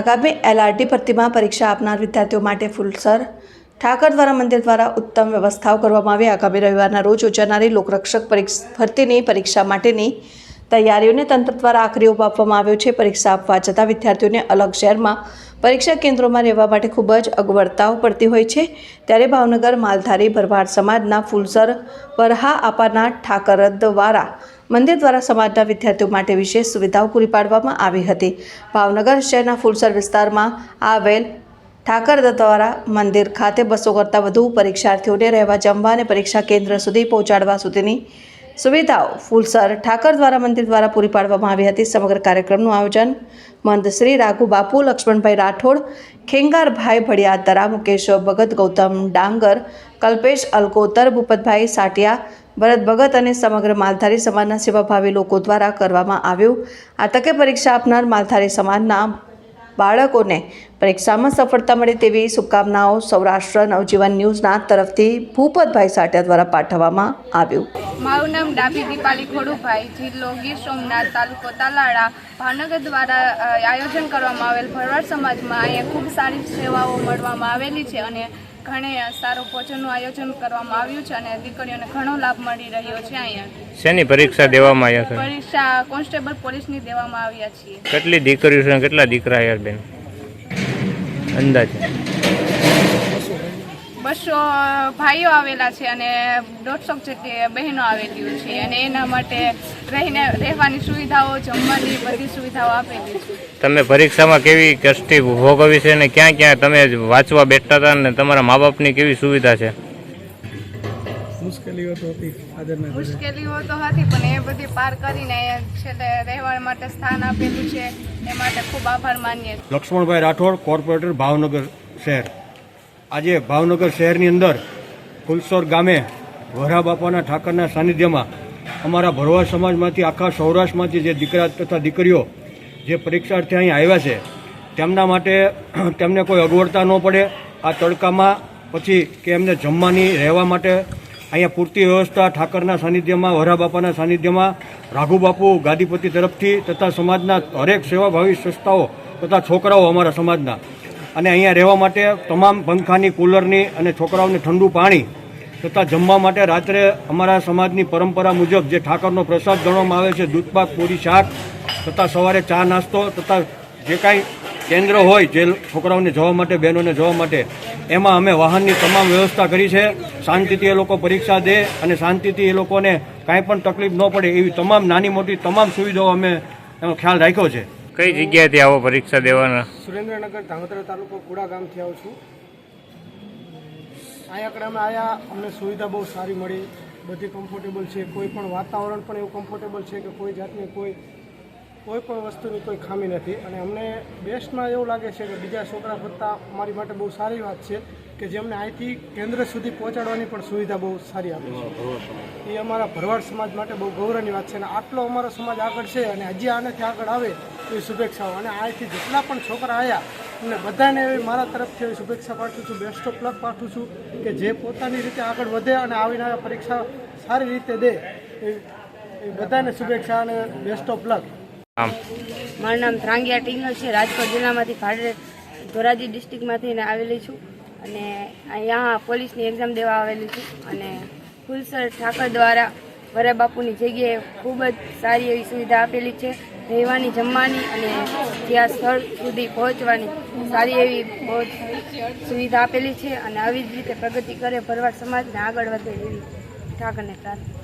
આગામી LRT ભરતીમાં પરીક્ષા આપનાર વિદ્યાર્થીઓ માટે ફૂલસર ઠાકર દ્વારા મંદિર દ્વારા ઉત્તમ વ્યવસ્થાઓ કરવામાં આવી। આગામી રવિવારના રોજ યોજાનારી લોકરક્ષક ભરતીની પરીક્ષા માટેની તૈયારીઓને તંત્ર દ્વારા આખરી ઓપ આપવામાં આવ્યો છે। પરીક્ષા આપવા જતા વિદ્યાર્થીઓને અલગ શહેરમાં પરીક્ષા કેન્દ્રોમાં રહેવા માટે ખૂબ જ અગવડતાઓ પડતી હોય છે। ત્યારે ભાવનગર માલધારી ભરવાડ સમાજના ફૂલસર વરહા આપવાના ઠાકર દ્વારા મંદિર દ્વારા સમાજના વિદ્યાર્થીઓ માટે વિશેષ સુવિધાઓ પૂરી પાડવામાં આવી હતી। ભાવનગર શહેરના ફૂલસર વિસ્તારમાં આવેલ ઠાકર દ્વારા મંદિર ખાતે 200 કરતાં વધુ પરીક્ષાર્થીઓને રહેવા, જમવા અને પરીક્ષા કેન્દ્ર સુધી પહોંચાડવા સુધીની સુવિધાઓ ફૂલસર ઠાકર દ્વારા મંદિર દ્વારા પૂરી પાડવામાં આવી હતી। સમગ્ર કાર્યક્રમનું આયોજન મંદ શ્રી રાઘુ બાપુ, લક્ષ્મણભાઈ રાઠોડ, ખેંગારભાઈ ભડિયાદરા, મુકેશ ભગત, ગૌતમ ડાંગર, કલ્પેશ અલકોતર, ભૂપતભાઈ સાટિયા, ભરત ભગત અને સમગ્ર માલધારી સમાજના સેવાભાવી લોકો દ્વારા કરવામાં આવ્યું। આ તકે પરીક્ષા આપનાર માલધારી સમાજના બાળકોને પરીક્ષામાં સફળતા મળે તેવી શુભકામનાઓ સૌરાષ્ટ્ર નવજીવન ન્યૂઝના તરફથી ભૂપતભાઈ સાટિયા દ્વારા પાઠવવામાં આવ્યું। મારું નામ ડાભી દીપાલી ખોડુભાઈ, જિલ્લો ગીર સોમનાથ, તાલુકો તાલાળા, ભાવનગર દ્વારા આયોજન કરવામાં આવેલ ભરવાડ સમાજમાં અહીંયા ખૂબ સારી સેવાઓ મળવામાં આવેલી છે અને ઘણે સારું ભોજનનું આયોજન કરવામાં આવ્યું છે અને દીકરીઓને ઘણો લાભ મળી રહ્યો છે। અહીંયા શેની પરીક્ષા દેવામાં આવ્યા છે? પરીક્ષા કોન્સ્ટેબલ પોલીસની દેવામાં આવ્યા છીએ। કેટલી દીકરીઓ છે, કેટલા દીકરા યાર બેન અંદાજે? 200 ભાઈઓ આવેલા છે અને 150 જેટલી બહેનો આવેલી છે અને એના માટે રહેવાની સુવિધાઓ, જમવાની બધી સુવિધાઓ આપેલી છે। તમે પરીક્ષામાં કેવી કષ્ટી ભોગવી છે અને ક્યાં ક્યાં તમે વાંચવા બેઠતા હતા અને તમારા મા બાપની કેવી સુવિધા છે? મુશ્કેલીઓ તો હતી પણ એ બધી પાર કરીને છેલ્લે રહેવા માટે સ્થાન આપેલું છે, એ માટે ખૂબ આભાર માનીએ। લક્ષ્મણભાઈ રાઠોડ, કોર્પોરેટર, ભાવનગર શહેર। આજે ભાવનગર શહેરની અંદર ફૂલસર ગામે વરહા બાપાના ઠાકરના સાનિધ્યમાં અમારા ભરવાડ સમાજમાંથી આખા સૌરાષ્ટ્રમાંથી જે દીકરા તથા દીકરીઓ જે પરીક્ષાર્થી અહીં આવ્યા છે તેમના માટે તેમને કોઈ અગવડતા ન પડે આ તડકામાં, પછી કે એમને જમવાની, રહેવા માટે અહીંયા પૂરતી વ્યવસ્થા ઠાકરના સાનિધ્યમાં, વરહા બાપાના સાનિધ્યમાં રાઘુ બાપુ ગાદીપતિ તરફથી તથા સમાજના હરેક સેવાભાવી સંસ્થાઓ તથા છોકરાઓ અમારા સમાજના અને અહીંયા રહેવા માટે તમામ પંખાની, કુલરની અને છોકરાઓને ઠંડુ પાણી તથા જમવા માટે રાત્રે અમારા સમાજની પરંપરા મુજબ જે ઠાકરનો પ્રસાદ ગણવામાં આવે છે દૂધપાક, પૂરી, શાક તથા સવારે ચા નાસ્તો તથા જે કાંઈ કેન્દ્ર હોય જે છોકરાઓને જવા માટે, બહેનોને જવા માટે, એમાં અમે વાહનની તમામ વ્યવસ્થા કરી છે। શાંતિથી એ લોકો પરીક્ષા દે અને શાંતિથી એ લોકોને કાંઈ પણ તકલીફ ન પડે એવી તમામ નાની મોટી તમામ સુવિધાઓ અમે એનો ખ્યાલ રાખ્યો છે। કઈ જગ્યાએથી આવો પરીક્ષા દેવાના? સુરેન્દ્રનગર ધાંગધ્રા તાલુકો કુડા ગામથી આવું છું। અહીંયા આગળ અમે આવ્યા, અમને સુવિધા બહુ સારી મળી, બધી કમ્ફર્ટેબલ છે, કોઈ પણ વાતાવરણ પણ એવું કમ્ફર્ટેબલ છે કે કોઈ જાતની કોઈ પણ વસ્તુની કોઈ ખામી નથી અને અમને બેસ્ટમાં એવું લાગે છે કે બીજા છોકરા કરતાં અમારી માટે બહુ સારી વાત છે કે જે અમને અહીંથી કેન્દ્ર સુધી પહોંચાડવાની પણ સુવિધા બહુ સારી આપે છે। એ અમારા ભરવાડ સમાજ માટે બહુ ગૌરવની વાત છે અને આટલો અમારો સમાજ આગળ છે અને હજી આનાથી આગળ આવે એવી શુભેચ્છાઓ અને અહીંથી જેટલા પણ છોકરા આવ્યા અને બધાને એવી મારા તરફથી એવી શુભેચ્છા પાઠવું છું, બેસ્ટ ઓફ લક પાઠવું છું કે જે પોતાની રીતે આગળ વધે અને આવીને પરીક્ષા સારી રીતે દે એ બધાને શુભેચ્છા અને બેસ્ટ ઓફ લક। મારું નામ ધ્રાંગિયા ટીંગલ છે, રાજકોટ જિલ્લામાંથી ભાડે ધોરાજી ડિસ્ટ્રિક્ટમાંથી આવેલી છું અને અહીંયા પોલીસની એક્ઝામ દેવા આવેલી છું અને ફૂલસર ઠાકર દ્વારા વરહા બાપુની જગ્યાએ ખૂબ જ સારી એવી સુવિધા આપેલી છે। રહેવાની, જમવાની અને જ્યાં સ્થળ સુધી પહોંચવાની સારી એવી બહુ સુવિધા આપેલી છે અને આવી જ રીતે પ્રગતિ કરે ભરવાડ સમાજને આગળ વધે એવી ઠાકરને પ્રાર્થના।